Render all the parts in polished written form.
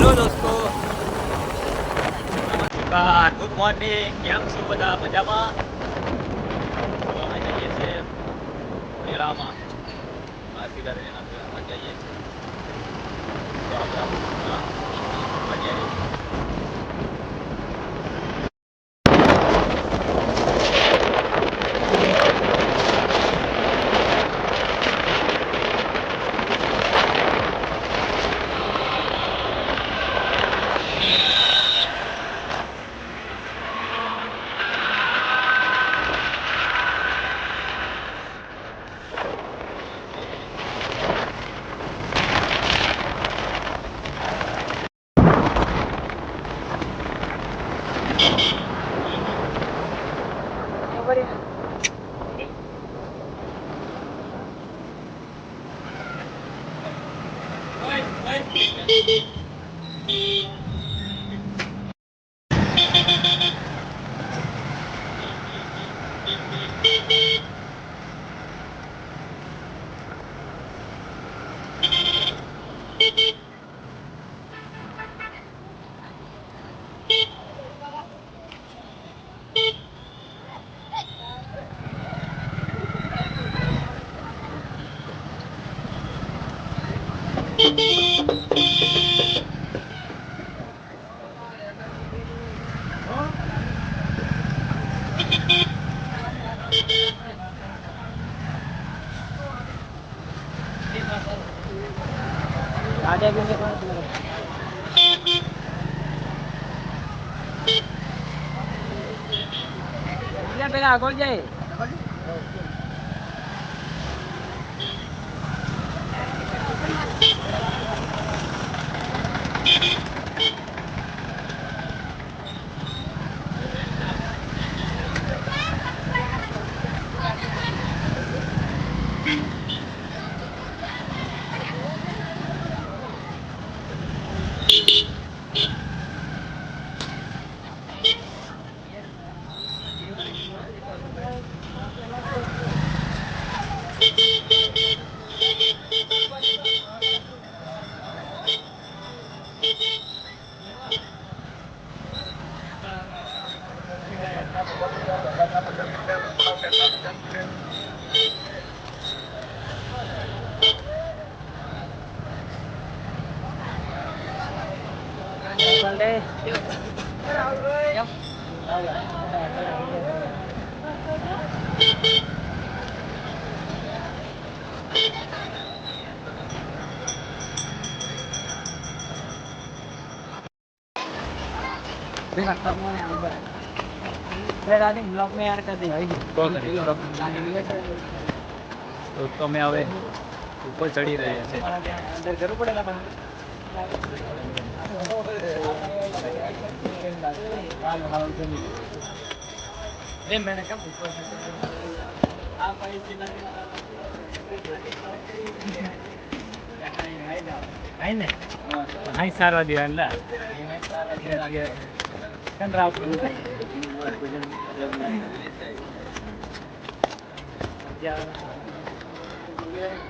Hello દોસ્તો, નમસ્કાર, good morning. કેમ છો બધા? મજામાં? અમે જઈએ છીએ મેળામાં. આરતી કરીને જઈએ છીએ. તો આપણે મજા આવી. પેલા આગળ જાય. ब्लॉक में यार कर दे भाई તો અમે હવે ઉપર ચડી રહ્યા છે. अंदर जरूर पड़ेगा मैंने कब અહીં સારવા દેવા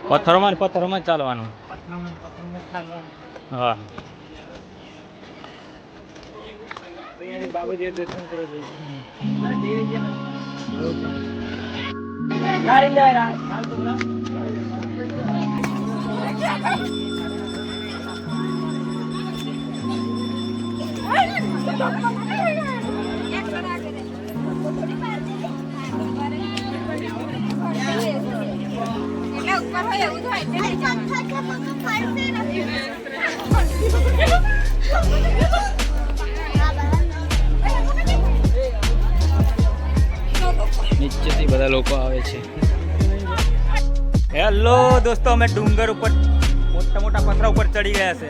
પથ્થરોમાં ચાલવાનું. હા, બાબુજી દર્શન કરો છો. નીચેથી બધા લોકો આવે છે. હેલો દોસ્તો, અમે ડુંગર ઉપર મોટા મોટા પથરા ઉપર ચડી ગયા છે.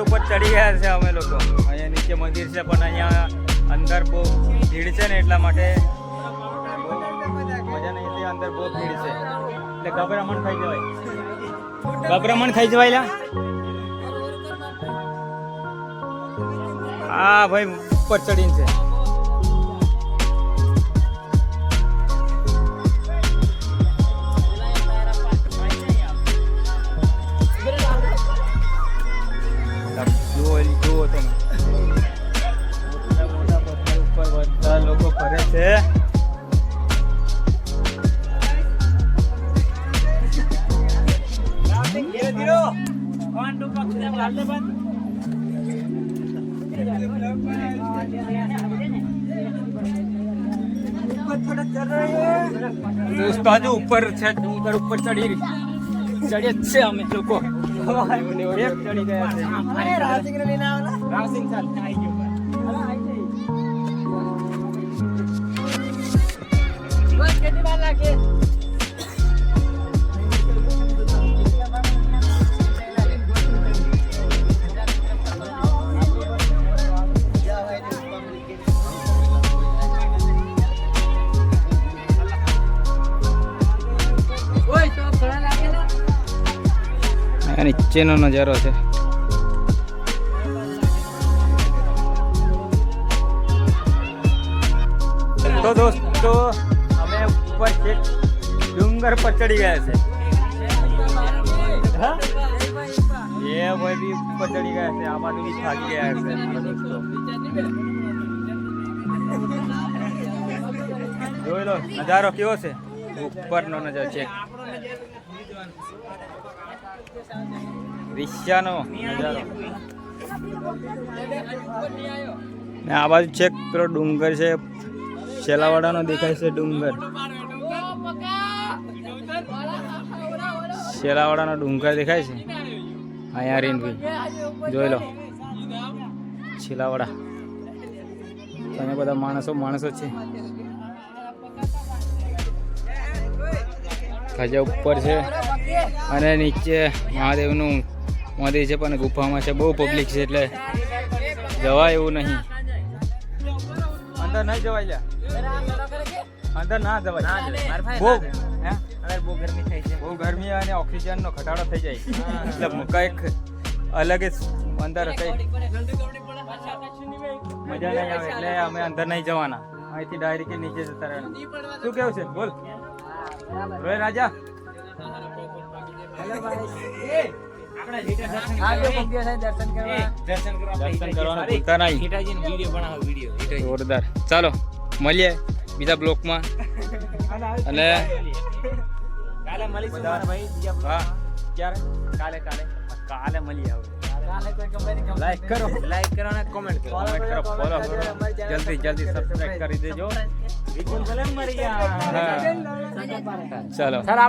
ઉપર ચડી ગયા છે અમે લોકો. અહીંયા નીચે મંદિર છે, પણ અહીંયા અંદર બહુ ભીડ છે ને, એટલા માટે મજા નહીં. તે અંદર બહુ ભીડ છે એટલે ગભરામણ થઈ જવાય. હા ભાઈ, ઉપર ચડીને છે. દોસ્તો હજુ ઉપર છે, ડુંગર ઉપર ચડીએ જ છે અમે લોકો. એક ચડી ગયા છે. આ નીચેનો નજારો છે. તો દોસ્તો અમે ઉપર એક ડુંગર પર ચડી ગયા છે. એ ભાઈ બી ઉપર ચડી ગયા છે. આ બાજુ બી થાકી ગયા છે દોસ્તો. જોઈ લો નજારો કેવો છે, ઉપરનો નજારો છે, રિક્ષાનો નજારો. ને આ બાજુ છે પેલો ડુંગર છે, શેલાવાડાનો દેખાય છે ડુંગર. શેલાવાડાનો ડુંગર દેખાય છે અહીંયા રીન ભાઈ જોઈ લો. શેલાવાડા અહીંયા બધા માણસો છે. ખજા ઉપર છે અને નીચે મહાદેવ છે, પણ ગુફામાં છે. બહુ પબ્લિક છે એટલે જવાય એવું નહીં. અંદર નહીં જવાય લ્યા, અંદર ના જવાય. બહુ ગરમી થાય છે, બહુ ગરમી અને ઓક્સિજનનો ઘટાડો થઈ જાય એટલે કંઈક અલગ જ અંદર કંઈક મજા નહીં આવે એટલે અમે અંદર નહીં જવાના. અહીંથી ડાયરેક્ટ નીચે જતા રહેવાનું. શું કેવું છે બોલ રોય રાજા? દર્શન કરવાનું ભૂલતા નહીં. જોરદાર. ચાલો મળીએ બીજા બ્લોકમાં. અને હા ક્યારે? કાલે મળીએ. હવે લાઈક કરો અને કોમેન્ટ કરો, ફોલો કરો, જલ્દી સબસ્ક્રાઇબ કરી દેજો. ચાલો.